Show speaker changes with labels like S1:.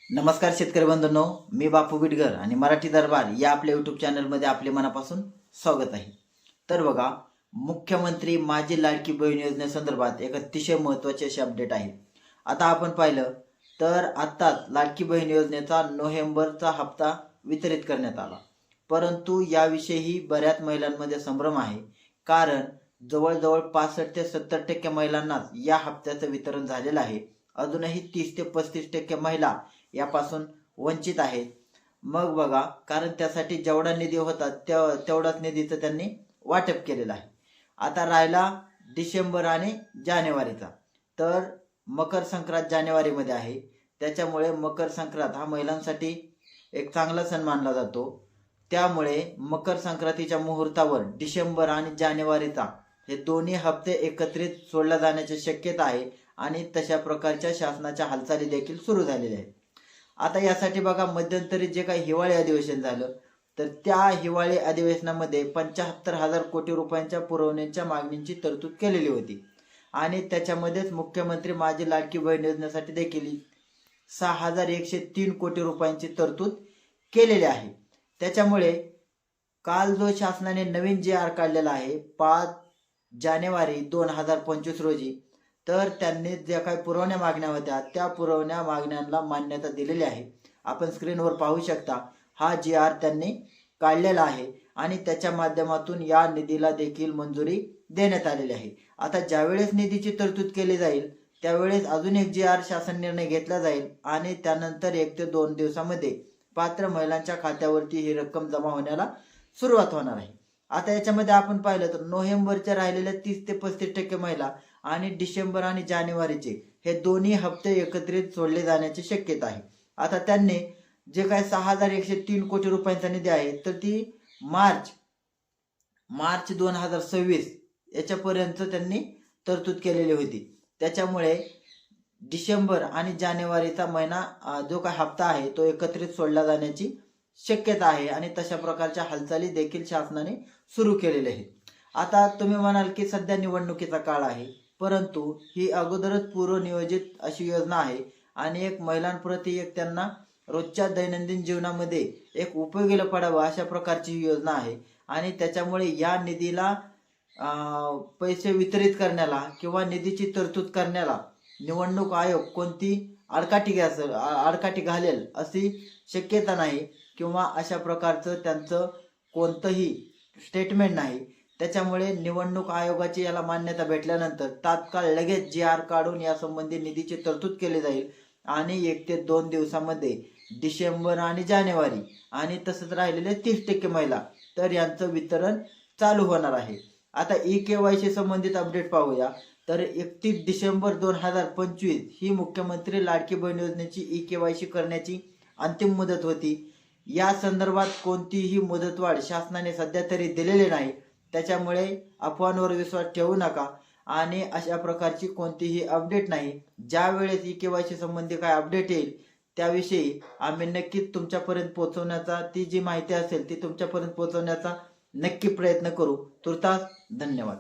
S1: नमस्कार शेतकरी बंधूंनो, मी बापू बिडगर आणि मराठी दरबार या आपल्या यूट्यूब चॅनलमध्ये आपले मनापासून स्वागत आहे. तर बघा, मुख्यमंत्री माझी लाडकी बहीण योजनेसंदर्भात एक अतिशय महत्त्वाची अशी अपडेट आहे. आता आपण पाहिलं तर आत्ताच लाडकी बहीण योजनेचा नोव्हेंबरचा हप्ता वितरित करण्यात आला, परंतु याविषयी बऱ्याच महिलांमध्ये संभ्रम आहे. कारण जवळजवळ 65 ते 70% महिलांनाच या हप्त्याचं वितरण झालेलं आहे. अजूनही 30 ते 35% महिला यापासून वंचित आहेत. मग बघा, कारण त्यासाठी जेवढा निधी होता तेवढाच निधीचं त्यांनी वाटप केलेलं आहे. आता राहिला डिसेंबर आणि जानेवारीचा. तर मकर संक्रांत जानेवारीमध्ये आहे, त्याच्यामुळे मकर संक्रांत हा महिलांसाठी एक चांगला सण मानला जातो. त्यामुळे मकर संक्रांतीच्या मुहूर्तावर डिसेंबर आणि जानेवारीचा हे दोन्ही हप्ते एकत्रित सोडल्या जाण्याची शक्यता आहे आणि तशा प्रकारच्या शासनाच्या हालचाली देखील सुरू झालेल्या आहेत. आता यासाठी बघा, मध्यंतरी जे काही हिवाळी अधिवेशन झालं तर त्या हिवाळी अधिवेशनामध्ये 75,000 कोटी रुपयांच्या पुरवण्याच्या मागणीची तरतूद केलेली होती आणि त्याच्यामध्येच मुख्यमंत्री माझी लाडकी बहीण योजनेसाठी देखील 6,103 कोटी रुपयांची तरतूद केलेली आहे. त्याच्यामुळे काल जो शासनाने नवीन JR काढलेला आहे 5 जानेवारी 2025 रोजी, तर त्यांनी ज्या काही पुरवण्या मागण्या होत्या त्या पुरवण्या मागण्यांना मान्यता दिलेली आहे. आपण स्क्रीनवर पाहू शकता, हा JR त्यांनी काढलेला आहे आणि त्याच्या माध्यमातून या निधीला देखील मंजुरी देण्यात आलेली आहे. आता ज्यावेळेस निधीची तरतूद केली जाईल त्यावेळेस अजून एक JR शासन निर्णय घेतला जाईल आणि त्यानंतर 1 ते 2 दिवसामध्ये पात्र महिलांच्या खात्यावरती ही रक्कम जमा होण्याला सुरुवात होणार आहे. आता याच्यामध्ये आपण पाहिलं तर नोव्हेंबरच्या राहिलेल्या 30 ते 35% महिला आणि डिसेंबर आणि जानेवारीचे हे दोन्ही हप्ते एकत्रित सोडले जाण्याची शक्यता आहे. आता त्यांनी जे काय 6,103 कोटी रुपयांचा निधी आहे तर ती मार्च 2026 याच्यापर्यंत त्यांनी तरतूद केलेली होती. त्याच्यामुळे डिसेंबर आणि जानेवारीचा महिना जो काय हप्ता आहे तो एकत्रित सोडला जाण्याची शक्यता आहे आणि तशा प्रकारच्या हालचाली देखील शासनाने सुरू केलेल्या आहेत. आता तुम्ही म्हणाल की सध्या निवडणुकीचा काळ आहे, परंतु ही अगोदरच पूर्वनियोजित अशी योजना आहे आणि एक महिलांप्रती एक त्यांना रोजच्या दैनंदिन जीवनामध्ये एक उपयोगीला पडावं अशा प्रकारची ही योजना आहे आणि त्याच्यामुळे या निधीला पैसे वितरित करण्याला किंवा निधीची तरतूद करण्याला निवडणूक आयोग कोणती आडकाठी घालेल अशी शक्यता नाही किंवा अशा प्रकारचं त्यांचं कोणतंही स्टेटमेंट नाही. त्याच्यामुळे निवडणूक आयोगाची याला मान्यता भेटल्यानंतर तात्काळ लगेच JR काढून यासंबंधी निधीची तरतूद केली जाईल आणि 1 ते 2 दिवसामध्ये डिसेंबर आणि जानेवारी आणि तसंच राहिलेले 30% महिला तर यांचं वितरण चालू होणार आहे. आता eKYC संबंधित अपडेट पाहूया. तर 31 डिसेंबर 2025 ही मुख्यमंत्री लाडकी बहीण योजनेची eKYC करण्याची अंतिम मुदत होती. या संदर्भात कोणतीही मुदतवाढ शासनाने सध्या तरी दिलेली नाही. त्याच्यामुळे अफवांवर विश्वास ठेवू नका आणि अशा प्रकारची कोणतीही अपडेट नाही. ज्या वेळेस eKYC संबंधी काय अपडेट येईल त्याविषयी आम्ही नक्कीच तुमच्यापर्यंत पोहोचवण्याचा, ती जी माहिती असेल ती तुमच्यापर्यंत पोहोचवण्याचा नक्की प्रयत्न करू. तुर्तास धन्यवाद.